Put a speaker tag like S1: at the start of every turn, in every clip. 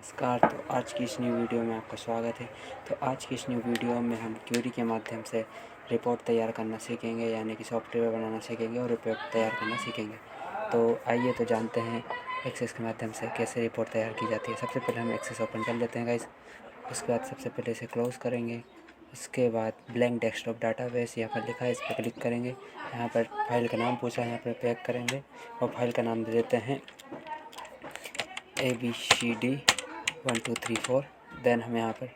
S1: नमस्कार। तो आज की इस न्यू वीडियो में आपका स्वागत है। तो आज की इस न्यू वीडियो में हम क्वेरी के माध्यम से रिपोर्ट तैयार करना सीखेंगे, यानी कि सॉफ्टवेयर बनाना सीखेंगे और रिपोर्ट तैयार करना सीखेंगे। तो आइए तो जानते हैं एक्सेस के माध्यम से कैसे रिपोर्ट तैयार की जाती है। सबसे पहले हम एक्सेस ओपन कर लेते हैं गाइस। उसके बाद सबसे पहले इसे क्लोज़ करेंगे। उसके बाद ब्लैंक डेस्कटॉप डाटाबेस यहाँ पर लिखा है, इस पर क्लिक करेंगे। यहाँ पर फाइल का नाम पूछा है, यहाँ पर पैक करेंगे और फाइल का नाम दे देते हैं ABCD 1 2 3 4। देन हम यहाँ पर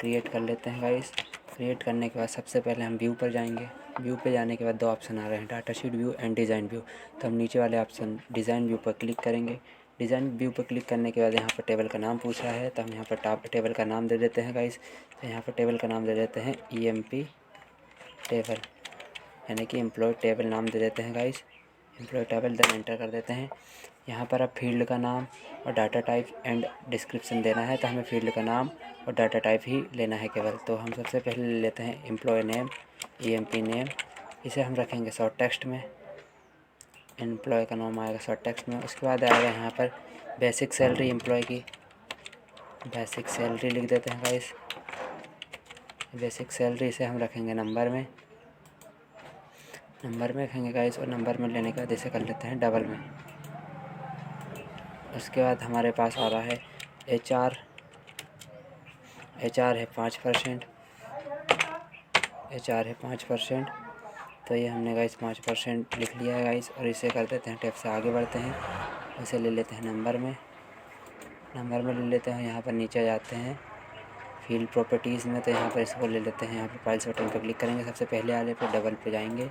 S1: क्रिएट कर लेते हैं गाइस। क्रिएट करने के बाद सबसे पहले हम व्यू पर जाएंगे। व्यू पे जाने के बाद दो ऑप्शन आ रहे हैं, data sheet view and design view. तो हम नीचे वाले ऑप्शन डिज़ाइन व्यू पर क्लिक करेंगे। डिज़ाइन व्यू पर क्लिक करने के बाद यहाँ पर टेबल का नाम पूछ रहा है, तो हम यहाँ पर टेबल का नाम दे देते हैं गाइस। तो यहाँ पर टेबल का नाम दे देते हैं EMP टेबल, यानी कि एम्प्लॉय टेबल नाम दे देते हैं guys. Employ table then enter कर देते हैं। यहाँ पर अब फील्ड का नाम और डाटा टाइप एंड डिस्क्रिप्शन देना है, तो हमें फील्ड का नाम और डाटा टाइप ही लेना है केवल। तो हम सबसे पहले ले लेते हैं एम्प्लॉय नेम, EMP नेम। इसे हम रखेंगे शॉर्ट टेक्स्ट में, एम्प्लॉय का नाम आएगा शॉर्ट टेक्स्ट में। उसके बाद आएगा यहाँ पर बेसिक सैलरी एम्प्लॉय की, बेसिक सैलरी लिख देते हैं गाइस। बेसिक सैलरी इसे हम रखेंगे नंबर में रखेंगे गाइस, और नंबर में लेने के बाद इसे कर लेते हैं डबल में। उसके बाद हमारे पास आ रहा है HR है 5%, HR है 5%। तो ये हमने गाइस 5% लिख लिया है गाइस, और इसे कर देते हैं टैब से आगे बढ़ते हैं। इसे ले लेते हैं नंबर में ले लेते हैं। यहाँ पर नीचे जाते हैं फील्ड प्रॉपर्टीज़ में, तो यहाँ पर इसको ले लेते हैं। यहाँ पर फाइल्स बटन पर क्लिक करेंगे, सबसे पहले वाले पे डबल पे जाएंगे,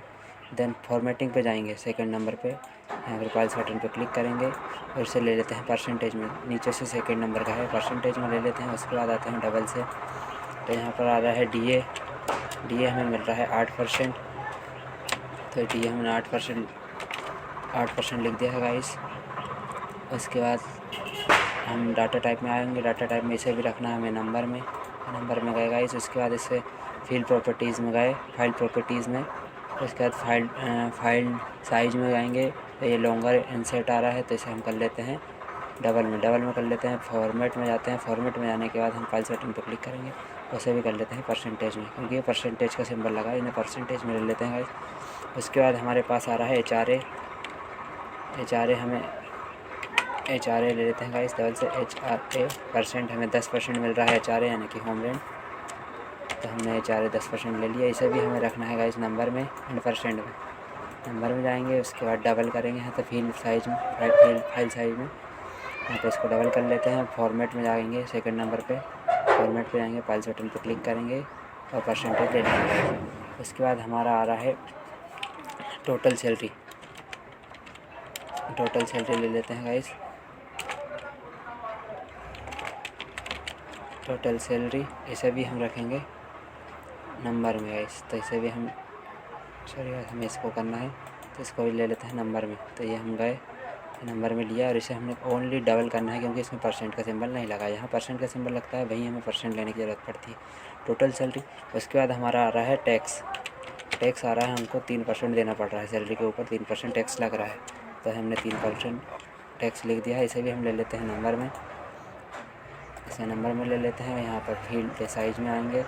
S1: देन फॉर्मेटिंग पे जाएंगे सेकंड नंबर पे। यहाँ पर फाइल्स बटन पे क्लिक करेंगे और इसे ले लेते हैं परसेंटेज में। नीचे से सेकंड नंबर का है, परसेंटेज में ले लेते हैं। उसके बाद आते हैं डबल से, तो यहाँ पर आ रहा है DA हमें मिल रहा है 8%। तो DA हमने 8% लिख दिया है गाइस। उसके बाद हम डाटा टाइप में आएंगे। डाटा टाइप में इसे भी रखना है हमें नंबर में गए गाइस। उसके बाद इसे फील्ड प्रॉपर्टीज़ में गए, फाइल प्रॉपर्टीज़ में। उसके बाद फाइल साइज में जाएंगे, तो ये लॉन्गर इंसर्ट आ रहा है, तो इसे हम कर लेते हैं डबल में कर लेते हैं। फॉर्मेट में जाते हैं, फॉर्मेट में जाने के बाद हम फाइल बटन पर क्लिक करेंगे, उसे भी कर लेते हैं परसेंटेज में, क्योंकि ये परसेंटेज का सिंबल लगा है, इन्हें परसेंटेज में ले लेते हैं गाइस। उसके बाद हमारे पास आ रहा है HRA ले लेते हैं गाइस डबल से। HRA परसेंट हमें 10% मिल रहा है HRA, यानी कि होम रेंट। तो हमने HRA 10% ले लिया। इसे भी हमें रखना है गाइस नंबर में एंड परसेंट में। नंबर में जाएंगे, उसके बाद डबल करेंगे यहाँ तो फाइल साइज में यहाँ पे इसको डबल कर लेते हैं। फॉर्मेट में जाएंगे सेकंड नंबर पे, फॉर्मेट पे जाएंगे, फाइल बटन पे क्लिक करेंगे और परसेंटेज ले लेंगे। उसके बाद हमारा आ रहा है टोटल सैलरी ले लेते हैं गाइस। टोटल सैलरी इसे भी हम रखेंगे नंबर में गाइस। तो इसे भी हमें इसको करना है, तो इसको भी ले लेते हैं नंबर में। तो ये हम गए नंबर में लिया, और इसे हमने ओनली डबल करना है, क्योंकि इसमें परसेंट का सिंबल नहीं लगा। यहाँ परसेंट का सिंबल लगता है, वहीं हमें परसेंट लेने की ज़रूरत पड़ती है। Total salary. उसके बाद हमारा आ रहा है टैक्स आ रहा है, हमको 3% देना पड़ रहा है। सैलरी के ऊपर 3% टैक्स लग रहा है, तो हमने 3% टैक्स लिख दिया है। इसे भी हम ले लेते हैं नंबर में, इसे नंबर में ले लेते हैं। यहाँ पर फील्ड साइज में आएंगे,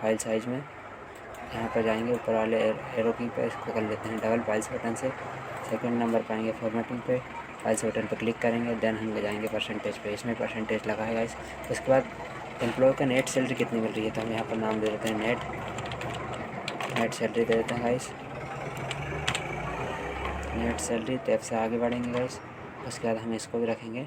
S1: फाइल साइज में यहाँ पर जाएंगे, ऊपर वाले एरो की पे इसको कर लेते हैं डबल फाइल्स बटन से। सेकंड नंबर पाएंगे फॉर्मेटिंग पे, फाइल्स बटन पर क्लिक करेंगे, देन हम ले जाएंगे परसेंटेज पे। इसमें परसेंटेज लगा है गाइस। उसके बाद एम्प्लॉय का नेट सैलरी कितनी मिल रही है, तो हम यहाँ पर नाम दे देते हैं नेट सैलरी दे देते हैं गाइस। नेट सैलरी टैब से आगे बढ़ेंगे गाइस। उसके बाद हम इसको भी रखेंगे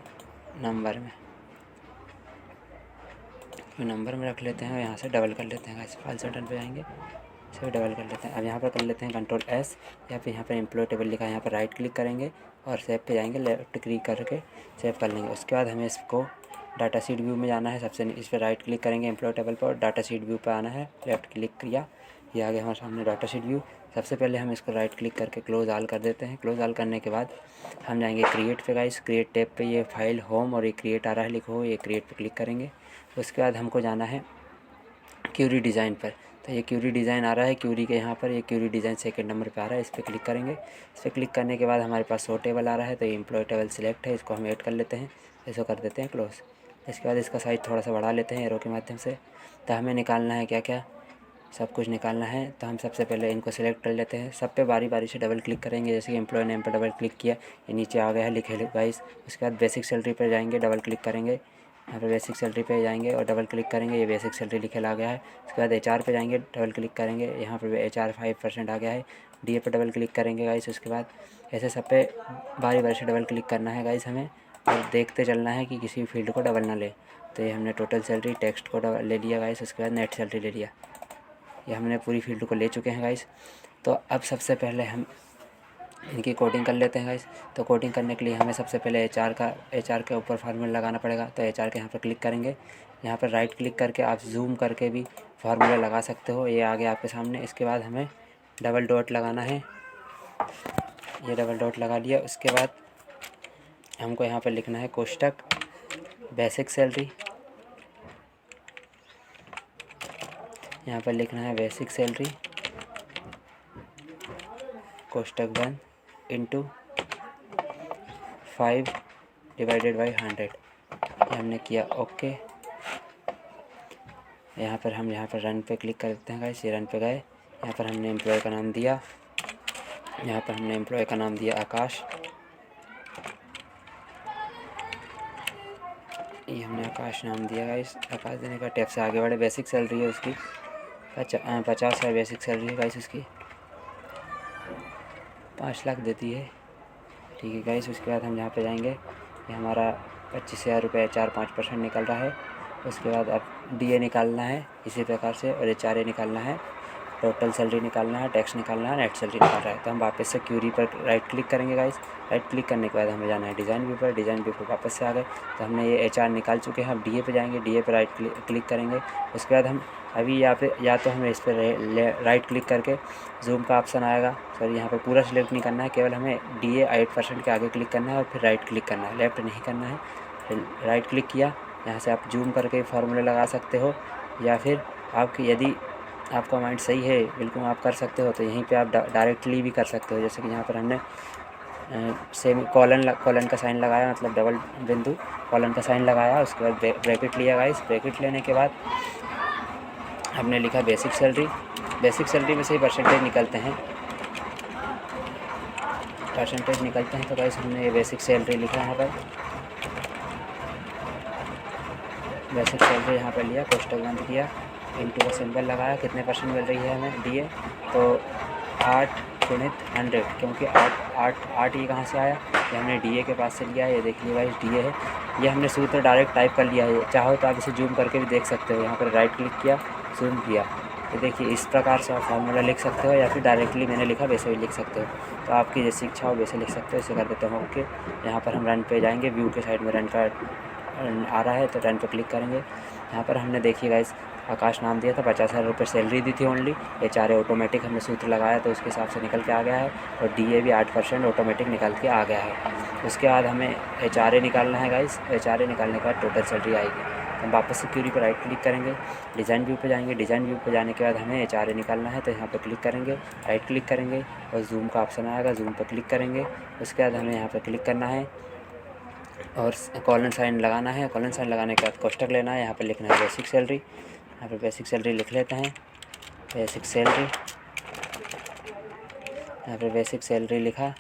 S1: नंबर में रख लेते हैं, और यहाँ से डबल कर लेते हैं गाइस। फाइल बटन पे जाएंगे, इसे डबल कर लेते हैं। अब यहाँ पर कर लेते हैं कंट्रोल S, या फिर यहाँ पर एम्प्लॉय टेबल लिखा है, यहाँ पर राइट क्लिक करेंगे और सेव पे जाएंगे, लेफ्ट क्लिक करके सेव कर लेंगे। उसके बाद हमें इसको डाटा शीट व्यू में जाना है। सबसे इस पर राइट क्लिक करेंगे एम्प्लॉय टेबल पर, और डाटा शीट व्यू पर आना है, लेफ्ट क्लिक किया, ये आ गया हमारे सामने डाटा शीट व्यू। सबसे पहले हम इसको राइट क्लिक करके क्लोज ऑल कर देते हैं। क्लोज ऑल करने के बाद हम जाएंगे क्रिएट पे गाइस। क्रिएट टैब पे ये फाइल होम और ये क्रिएट आ रहा है, लिखो, ये क्रिएट पे क्लिक करेंगे। उसके बाद हमको जाना है क्यूरी डिज़ाइन पर, तो ये क्यूरी डिज़ाइन आ रहा है, क्यूरी के यहाँ पर ये क्यूरी डिज़ाइन सेकंड नंबर पे आ रहा है, इस पर क्लिक करेंगे। इस पर क्लिक करने के बाद हमारे पास शो टेबल आ रहा है, तो ये एम्प्लॉय टेबल सिलेक्ट है, इसको हम ऐड कर लेते हैं, इसको कर देते हैं क्लोज। इसके बाद इसका साइज़ थोड़ा सा बढ़ा लेते हैं एरो के माध्यम से। तो हमें निकालना है क्या क्या, सब कुछ निकालना है। तो हम सबसे पहले इनको सेलेक्ट कर लेते हैं, सब पे बारी बारी से डबल क्लिक करेंगे। जैसे कि एम्प्लॉय नेम पर डबल क्लिक किया, ये नीचे आ गया है लिखे गाइस। उसके बाद बेसिक सैलरी पर जाएंगे, डबल क्लिक करेंगे, यहाँ पर बेसिक सैलरी पे जाएंगे और डबल क्लिक करेंगे, ये बेसिक सैलरी लिखे आ गया है। उसके बाद HR पे जाएंगे, डबल क्लिक करेंगे, यहाँ पर HR 5% आ गया है। DA पे डबल क्लिक करेंगे गाइस। उसके बाद ऐसे सब पे बारी बारी से डबल क्लिक करना है गाइस हमें, और देखते चलना है कि किसी फील्ड को डबल ना ले। तो ये हमने टोटल सैलरी टेक्स्ट को डबल ले लिया गाइस। उसके बाद नेट सैलरी ले लिया, ये हमने पूरी फील्ड को ले चुके हैं गाइस। तो अब सबसे पहले हम इनकी कोडिंग कर लेते हैं गाइस। तो कोडिंग करने के लिए हमें सबसे पहले HR के ऊपर फार्मूला लगाना पड़ेगा। तो HR के यहाँ पर क्लिक करेंगे, यहाँ पर राइट क्लिक करके आप जूम करके भी फार्मूला लगा सकते हो, ये आ गया आपके सामने। इसके बाद हमें डबल डॉट लगाना है, ये डबल डॉट लगा लिया। उसके बाद हमको यहाँ पर लिखना है कोष्टक बेसिक सैलरी, यहाँ पर लिखना है बेसिक सैलरी कोष्टक 1 इंटू 5 डिवाइडेड बाई 100। ये हमने किया ओके। यहाँ पर रन पे क्लिक करते हैं गाइस, ये रन पे गए। यहाँ पर हमने एम्प्लॉय का नाम दिया, यहाँ पर हमने एम्प्लॉय का नाम दिया आकाश, ये हमने आकाश नाम दिया गाइस। आकाश देने का टैब से आगे बढ़े। बेसिक सैलरी है उसकी 50 है, बेसिक सैलरी है गाइस उसकी 5 लाख देती है, ठीक है गाइस। उसके बाद हम यहाँ पे जाएंगे, ये हमारा 25,000 रुपये 4-5% निकल रहा है। उसके बाद अब DA निकालना है इसी प्रकार से, और HRA निकालना है, टोटल सैलरी निकालना है, टैक्स निकालना है, नेट सैलरी निकाल रहा है। तो हम वापस से क्यूरी पर राइट क्लिक करेंगे गाइस। राइट क्लिक करने के बाद हमें जाना है डिज़ाइन व्यू पर, डिज़ाइन व्यू पर वापस से आ गए। तो हमने ये HR निकाल चुके हैं। अब DA पे जाएंगे, DA पर राइट क्लिक करेंगे। उसके बाद हम अभी यहाँ पे या तो हमें इस पर राइट क्लिक करके जूम का ऑप्शन आएगा, सॉरी यहाँ पर पूरा सिलेक्ट नहीं करना है, केवल हमें DA 8% के आगे क्लिक करना है और फिर राइट क्लिक करना है, लेफ़्ट नहीं करना है। फिर राइट क्लिक किया, यहाँ से आप जूम करके फार्मूले लगा सकते हो, या फिर आपकी यदि आपका माइंड सही है बिल्कुल आप कर सकते हो तो यहीं पे आप डायरेक्टली भी कर सकते हो। जैसे कि यहाँ पर हमने सेमी कॉलन का साइन लगाया, मतलब डबल बिंदु कॉलन का साइन लगाया। उसके बाद ब्रैकेट लिया गाइस। ब्रैकेट लेने के बाद हमने लिखा बेसिक सैलरी। बेसिक सैलरी में से ही परसेंटेज निकलते हैं, तो गाइस हमने ये बेसिक सैलरी लिखा यहाँ पर, बेसिक सैलरी यहाँ पर लिया, कोष्टक बंद किया, इंटू का सिंबल लगाया। कितने परसेंट मिल रही है हमें DA, तो 8 गुणित 100, क्योंकि 8 ये कहाँ से आया, ये हमने DA के पास से लिया है। ये देख लिया गाइस DA है, ये हमने सूत्र डायरेक्ट टाइप कर लिया है। चाहो तो आप इसे जूम करके भी देख सकते हो। यहाँ पर राइट क्लिक किया, जूम किया, ये देखिए इस प्रकार से आप फार्मूला लिख सकते हो, या फिर डायरेक्टली मैंने लिखा वैसे भी लिख सकते हो। तो आपकी जैसी इच्छा हो वैसे लिख सकते हो। इसे कर देते हैं ओके। यहाँ पर हम रन पे जाएंगे, व्यू के साइड में रन का आ रहा है तो रन पे क्लिक करेंगे। यहाँ पर हमने देखिए गाइस आकाश नाम दिया था, 50,000 रुपये सैलरी दी थी ओनली। HR ऑटोमेटिक हमने सूत्र लगाया तो उसके हिसाब से निकल के आ गया है, और DA भी 8% ऑटोमेटिक निकल के आ गया है। उसके बाद हमें HRA निकालना है गाइस। HRA निकालने के बाद टोटल सैलरी आएगी। हम वापस से क्यूरी पर राइट क्लिक करेंगे, डिज़ाइन व्यू पे जाएंगे। डिज़ाइन व्यू पे जाने के बाद हमें HRA निकालना है, तो यहाँ पर क्लिक करेंगे, राइट क्लिक करेंगे और जूम का ऑप्शन आएगा, जूम पर क्लिक करेंगे। उसके बाद हमें यहाँ पर क्लिक करना है और कॉलन साइन लगाना है। कॉलन साइन लगाने के बाद कोष्टक लेना है, यहाँ पर लिखना है बेसिक सैलरी। यहाँ पर बेसिक सैलरी लिख लेते हैं, बेसिक सैलरी, यहाँ पर बेसिक सैलरी लिखा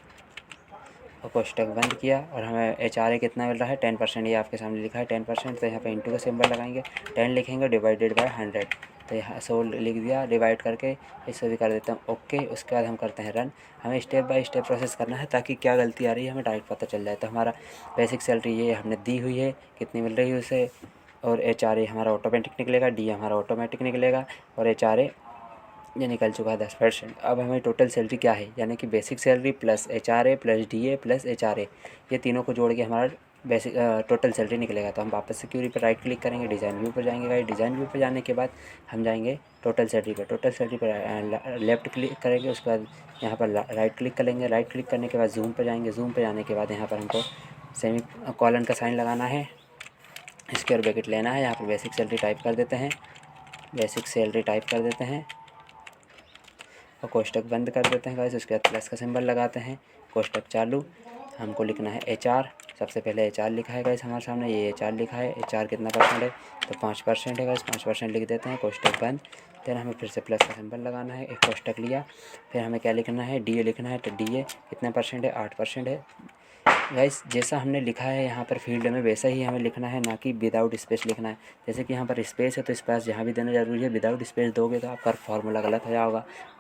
S1: और कोष्टक बंद किया। और हमें HRA कितना मिल रहा है 10%, ये आपके सामने लिखा है 10%। तो यहाँ पे इंटू का सिंबल लगाएंगे, 10 लिखेंगे डिवाइडेड बाय 100, तो यहाँ 100 लिख दिया, डिवाइड करके इसे भी कर देता हूँ ओके। उसके बाद हम करते हैं रन। हमें स्टेप बाय स्टेप प्रोसेस करना है ताकि क्या गलती आ रही है हमें डायरेक्ट पता चल जाए। तो हमारा बेसिक सैलरी ये हमने दी हुई है, कितनी मिल रही है उसे, और HRA हमारा ऑटोमेटिक निकलेगा, DA हमारा ऑटोमेटिक निकलेगा, और HRA ये निकल चुका है 10%। अब हमें टोटल सैलरी क्या है, यानी कि basic salary plus HRA plus DA plus HRA, ये तीनों को जोड़ के हमारा बेसिक टोटल सैलरी निकलेगा। तो हम वापस से क्यूरी पर राइट क्लिक करेंगे, डिज़ाइन व्यू पर जाएंगे गाइस। डिज़ाइन व्यू पर जाने के बाद हम जाएंगे टोटल सैलरी पर। टोटल सैलरी पर लेफ्ट क्लिक करेंगे, उसके बाद यहाँ पर राइट क्लिक करेंगे। राइट क्लिक करने के बाद जूम पर जाएंगे। जूम पर जाने के बाद यहाँ पर हमको सेमी कॉलन का साइन लगाना है, इसके और ब्रैकेट लेना है। यहाँ पर बेसिक सैलरी टाइप कर देते हैं, बेसिक सैलरी टाइप कर देते हैं और कोष्टक बंद कर देते हैं गाइस। उसके बाद प्लस का सिंबल लगाते हैं, कोष्टक चालू। हमको लिखना है HR। सबसे पहले HR लिखा है गाइस हमारे सामने, ये HR लिखा है। HR कितना परसेंट है, तो 5% है गाइस, 5% लिख देते हैं, कोष्टक बंद। फिर हमें फिर से प्लस का सिंबल लगाना है, एक कोष्टक लिया। फिर हमें क्या लिखना है, DA लिखना है। तो DA कितना परसेंट है, 8% है गाइस। जैसा हमने लिखा है यहाँ पर फील्ड में वैसा ही हमें लिखना है, ना कि विदाउट स्पेस लिखना है। जैसे कि यहाँ पर स्पेस है तो स्पेस यहाँ भी देना ज़रूरी है। विदाउट स्पेस दोगे तो आपका फार्मूला गलत हो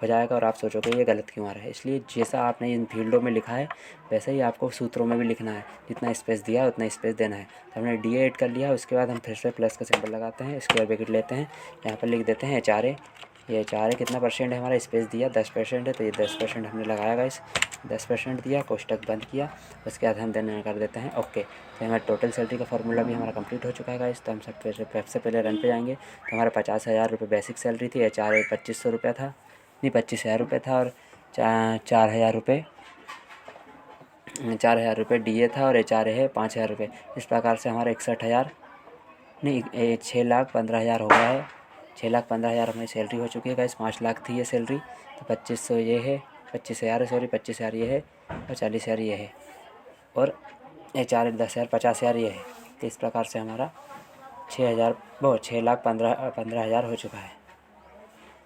S1: जाएगा और आप सोचोगे ये गलत क्यों आ रहा है। इसलिए जैसा आपने इन फील्डों में लिखा है वैसे ही आपको सूत्रों में भी लिखना है। जितना स्पेस दिया उतना स्पेस देना है। तो हमने DA ऐड कर लिया। उसके बाद हम फिर से प्लस का सिंबल लगाते हैं, स्क्वायर ब्रैकेट लेते हैं, यहाँ पर लिख देते हैं HRA। ये HRA कितना परसेंट है हमारा, स्पेस दिया 10% है, तो ये 10% हमने लगाया गाइस, 10% दिया, कोष्टक बंद किया। उसके बाद हम देन कर देते हैं ओके। तो हमारा टोटल सैलरी का फार्मूला भी हमारा कंप्लीट हो चुका है गाइस। तो हम सबसे पहले रन पे जाएंगे। तो हमारा 50,000 रुपये बेसिक सैलरी थी, HRA 2500 रुपया था, नहीं 25,000 रुपये था, और 4,000 रुपये 4,000 रुपये DA था, और HRA है 5,000 रुपये। इस प्रकार से हमारा 61,000 नहीं 6,15,000 हो गया है। 6,15,000 हमारी सैलरी हो चुकी है गाइस। 5 लाख थी ये सैलरी, तो 2500 ये है, 25,000 सॉरी 25,000 ये है, और 40,000 ये है, और HR 10,000 50,000 ये है। तो इस प्रकार से हमारा 6,15,000 हो चुका है।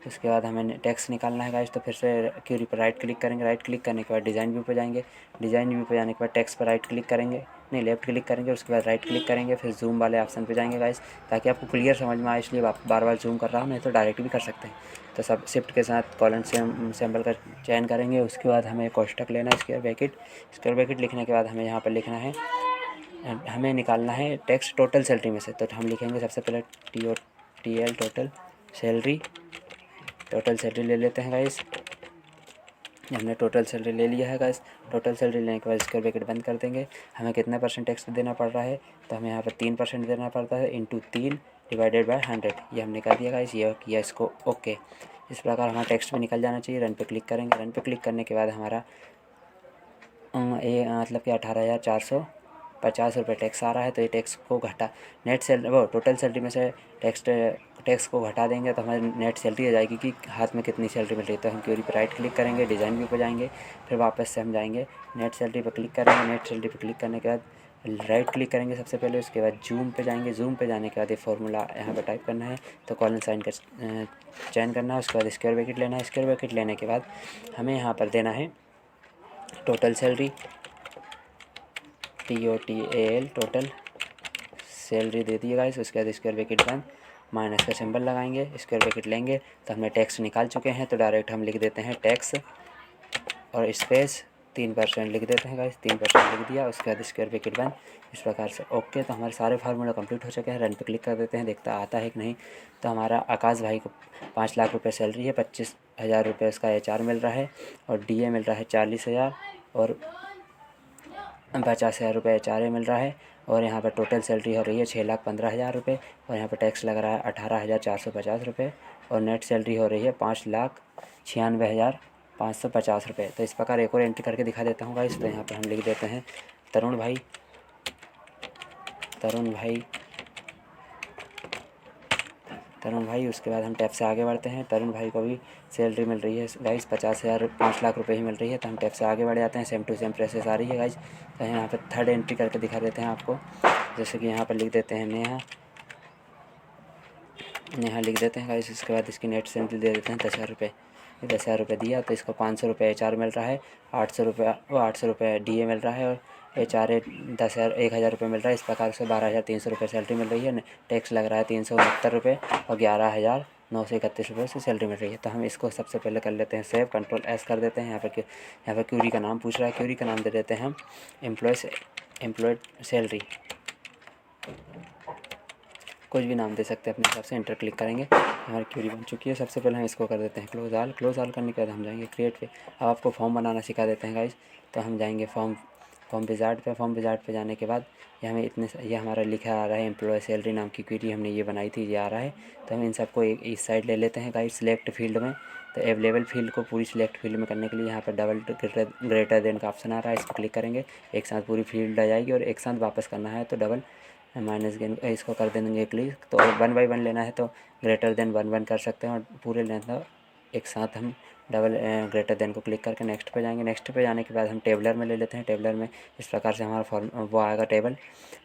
S1: उसके बाद हमें टैक्स निकालना है गाइस। तो फिर से क्यूरी पर राइट क्लिक करेंगे, राइट क्लिक करने के बाद डिज़ाइन व्यू पर जाएंगे, डिज़ाइन व्यू पर जाने के बाद टैक्स पर राइट क्लिक करेंगे, नहीं लेफ़्ट क्लिक करेंगे, उसके बाद राइट क्लिक करेंगे, फिर जूम वाले ऑप्शन पे जाएंगे गाइस, ताकि आपको क्लियर समझ में आए। इसलिए बार बार जूम कर रहा हूँ, नहीं तो डायरेक्ट भी कर सकते हैं। तो सब शिफ्ट के साथ कॉलन सिंबल का चयन करेंगे। उसके बाद हमें कोष्टक लेना है, स्क्वायर ब्रैकेट लिखने के बाद हमें यहाँ पर लिखना है, हमें निकालना है टैक्स टोटल सैलरी में से। तो हम लिखेंगे सबसे पहले TL टोटल सैलरी ले लेते हैं गाइस। हमने टोटल सैलरी ले लिया है गाइस। टोटल सैलरी लेने के बाद स्क्वायर ब्रैकेट बंद कर देंगे। हमें कितना परसेंट टैक्स देना पड़ रहा है, तो हमें यहाँ पर 3% देना पड़ता है, इंटू 3 डिवाइडेड बाय 100। ये हमने कर दिया गाइस, ये किया इसको ओके। इस प्रकार हमारा टैक्स भी निकल जाना चाहिए। रन पे क्लिक करेंगे, रन पे क्लिक करने के बाद हमारा ये मतलब कि 18,450 रुपये टैक्स आ रहा है। तो ये टैक्स को घटा टोटल सैलरी में से टैक्स को घटा देंगे तो हमारी नेट सैलरी आ जाएगी कि हाथ में कितनी सैलरी मिल रही है। तो हम क्यूरी पर राइट क्लिक करेंगे, डिज़ाइन व्यू पर जाएंगे, फिर वापस से हम जाएंगे नेट सैलरी पर क्लिक करेंगे। नेट सैलरी पर क्लिक करने के बाद राइट क्लिक करेंगे सबसे पहले, उसके बाद जूम पे जाएंगे। जूम पे जाने के बाद ये फार्मूला यहाँ पर टाइप करना है, तो कॉलन साइन का चयन करना है। उसके बाद स्क्वायर ब्रैकेट लेना है। स्क्वायर ब्रैकेट लेने के बाद हमें यहाँ पर देना है total salary, TOTAL total salary दे दिए गाइस। उसके बाद स्क्वायर ब्रैकेट बंद, माइनस का सिंबल लगाएंगे, स्क्वायर ब्रैकेट लेंगे। तो हमने टैक्स निकाल चुके हैं, तो डायरेक्ट हम लिख देते हैं टैक्स और स्पेस 3% लिख देते हैं गाइस, 3% लिख दिया। उसके बाद स्क्वायर ब्रैकेट बंद, इस प्रकार से ओके। तो हमारे सारे फार्मूला कंप्लीट हो चुके हैं। रन पे क्लिक कर देते हैं, देखता आता है कि नहीं। तो हमारा आकाश भाई को 5 लाख रुपये सैलरी है, 25,000 रुपये उसका HR मिल रहा है, और DA मिल रहा है 40,000, और 50,000 रुपये HRA मिल रहा है। और यहाँ पर टोटल सैलरी हो रही है 6,15,000 रुपये, और यहाँ पर टैक्स लग रहा है 18,450 रुपये, और नेट सैलरी हो रही है 5,96,550 रुपये। तो इस प्रकार एक और एंट्री करके दिखा देता हूँ गाइस। तो यहाँ पर हम लिख देते हैं तरुण भाई, उसके बाद हम टैप से आगे बढ़ते हैं। तरुण भाई को भी सैलरी मिल रही है गाइस 5 लाख रुपए ही मिल रही है। तो हम टैप से आगे बढ़ जाते हैं, सेम टू सेम प्रोसेस आ रही है गाइस। तो यहाँ पर थर्ड एंट्री करके दिखा देते हैं आपको। जैसे कि यहाँ पर लिख देते हैं नेहा लिख देते हैं गाइस। इसके बाद इसकी नेट सैलरी दे देते हैं 10,000 रुपये। 10,000 रुपये दिया, तो इसको 500 रुपये HR मिल रहा है, 800 रुपये DA मिल रहा है, और HRA 1,000 रुपये मिल रहा है। इस प्रकार से 12,300 रुपये सैलरी मिल रही है। टैक्स लग रहा है 369 रुपये, और 11,931 रुपये से सैलरी मिल रही है। तो हम इसको सबसे पहले कर लेते हैं सेव, Ctrl+S कर देते हैं। यहाँ पर क्यूरी का नाम पूछ रहा है, क्यूरी का नाम दे देते हैं हम एम्प्लॉयड सैलरी, कुछ भी नाम दे सकते हैं अपने हिसाब से। इंटर क्लिक करेंगे, हमारी क्यूरी बन चुकी है। सबसे पहले हम इसको कर देते हैं क्लोज ऑल करने के बाद हम जाएंगे क्रिएट पे। अब आपको फॉर्म बनाना सिखा देते हैं गाइस। तो हम जाएंगे फॉर्म विजार्ड पे जाने के बाद ये हमारा लिखा आ रहा है एम्प्लॉय सैलरी नाम की क्वेरी हमने ये बनाई थी, ये आ रहा है। तो हम इन सबको इस साइड ले लेते हैं गाइस सिलेक्ट फील्ड में। तो अवेलेबल फील्ड को पूरी सिलेक्ट फील्ड में करने के लिए यहाँ पर डबल ग्रेटर देन का ऑप्शन आ रहा है, इस पर क्लिक करेंगे, एक साथ पूरी फील्ड आ जाएगी। और एक साथ वापस करना है तो डबल माइनस गेन इसको कर देंगे क्लिक। तो 1 बाय 1 लेना है तो ग्रेटर देन 1 कर सकते हैं, और पूरे लेना एक साथ हम डबल ग्रेटर देन को क्लिक करके नेक्स्ट पे जाएंगे। नेक्स्ट पे जाने के बाद हम टेबलर में ले लेते हैं। टेबलर में इस प्रकार से हमारा फॉर्म वो आएगा टेबल।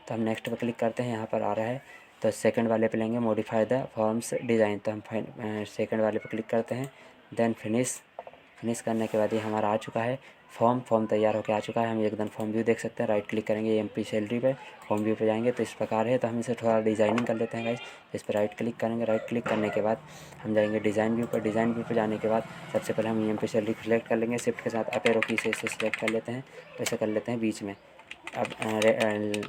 S1: तो हम नेक्स्ट पे क्लिक करते हैं, यहाँ पर आ रहा है तो सेकंड वाले पे लेंगे मॉडिफाई द फॉर्म्स डिज़ाइन। तो हम सेकंड वाले पे क्लिक करते हैं, देन फिनिश करने के बाद ये हमारा आ चुका है फॉर्म तैयार होकर आ चुका है। हम एकदम फॉर्म व्यू देख सकते हैं। राइट क्लिक करेंगे एमपी सैलरी पे, फॉर्म व्यू पे जाएंगे तो इस प्रकार है। तो हम इसे थोड़ा डिज़ाइनिंग कर लेते हैं गाइस। इस पर राइट क्लिक करेंगे। राइट क्लिक करने के बाद हम जाएंगे डिज़ाइन व्यू पर। डिज़ाइन व्यू पर जाने के बाद सबसे पहले हम एमपी सैलरी सेलेक्ट कर लेंगे। शिफ्ट के साथ अप एरो की से इसे सेलेक्ट कर लेते हैं, तो इसे कर लेते हैं बीच में। अब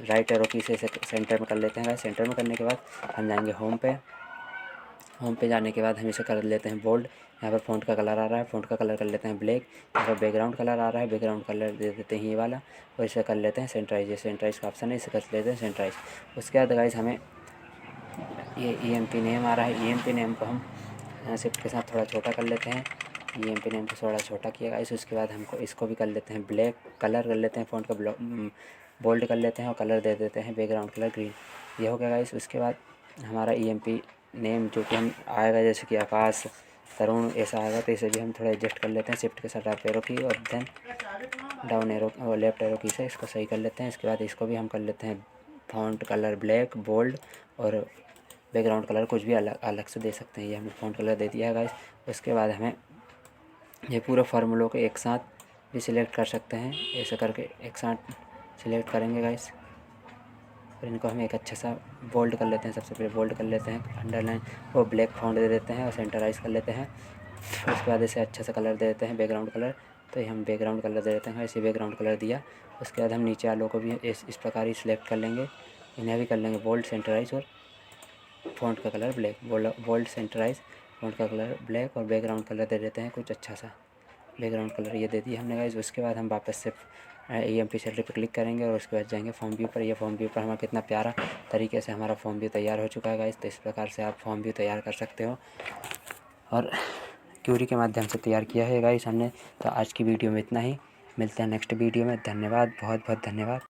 S1: राइट एरो की से सेंटर में कर लेते हैं गाइस। सेंटर में करने के बाद हम जाएंगे होम पे जाने के बाद हम इसे कर लेते हैं बोल्ड। यहाँ पर फ़ॉन्ट का कलर आ रहा है, फ़ॉन्ट का कलर कर लेते हैं ब्लैक। यहाँ पर बैकग्राउंड कलर आ रहा है, बैकग्राउंड कलर दे देते हैं ये वाला, और इसे कर लेते हैं सेंट्राइज। ये सेंट्राइज का ऑप्शन है, इसे कर लेते हैं सेंट्राइज। उसके बाद गाइस हमें ये EMP नेम आ रहा है, EMP नेम को हम शिफ्ट के साथ थोड़ा छोटा कर लेते हैं। EMP नेम को थोड़ा छोटा किया गाइस। उसके बाद हमको इसको भी कर लेते हैं ब्लैक, कलर कर लेते हैं फ़ॉन्ट का बोल्ड कर लेते हैं और कलर दे देते हैं बैकग्राउंड कलर ग्रीन। ये हो गया गाइस। उसके बाद हमारा EMP नेम जो कि हम आएगा जैसे कि आकाश, तरुण ऐसा आएगा, तो इसे भी हम थोड़ा एडजस्ट कर लेते हैं। शिफ्ट के साथ अप एरो की और देन डाउन एरो और लेफ्ट एरो की से इसको सही कर लेते हैं। इसके बाद इसको भी हम कर लेते हैं फ़ॉन्ट कलर ब्लैक, बोल्ड और बैकग्राउंड कलर कुछ भी अलग से दे सकते हैं। ये हमने फ़ॉन्ट कलर दे दिया है गाइस। उसके बाद हमें ये पूरे फार्मूलों को एक साथ भी सिलेक्ट कर सकते हैं। ऐसे करके एक साथ सिलेक्ट करेंगे गाइस, और इनको हम एक अच्छा सा बोल्ड कर लेते हैं। सबसे पहले बोल्ड कर लेते हैं, अंडरलाइन वो ब्लैक फ़ॉन्ट दे देते हैं और सेंटराइज कर लेते हैं। उसके बाद इसे अच्छा सा कलर दे देते हैं बैकग्राउंड कलर। तो ये हम बैकग्राउंड कलर दे देते हैं, ऐसे बैकग्राउंड कलर दिया। उसके बाद हम नीचे वालों को भी इस प्रकार ही सिलेक्ट कर लेंगे, इन्हें भी कर लेंगे बोल्ड, सेंटराइज और फ़ॉन्ट का कलर ब्लैक। बोल्ड, सेंटराइज, फ़ॉन्ट का कलर ब्लैक और बैकग्राउंड कलर दे देते हैं कुछ अच्छा सा। बैकग्राउंड कलर ये दे दिया हमने गाइस। उसके बाद हम वापस से EMP सैलरी पर क्लिक करेंगे और उसके बाद जाएंगे फॉर्म व्यू पर। ये फॉर्म व्यू पर हमारा कितना प्यारा तरीके से हमारा फॉर्म व्यू तैयार हो चुका है गाइस। तो इस प्रकार से आप फॉर्म व्यू तैयार कर सकते हो और क्यूरी के माध्यम से तैयार किया है गाइस हमने। तो आज की वीडियो में इतना ही, मिलते हैं नेक्स्ट वीडियो में। धन्यवाद, बहुत बहुत धन्यवाद।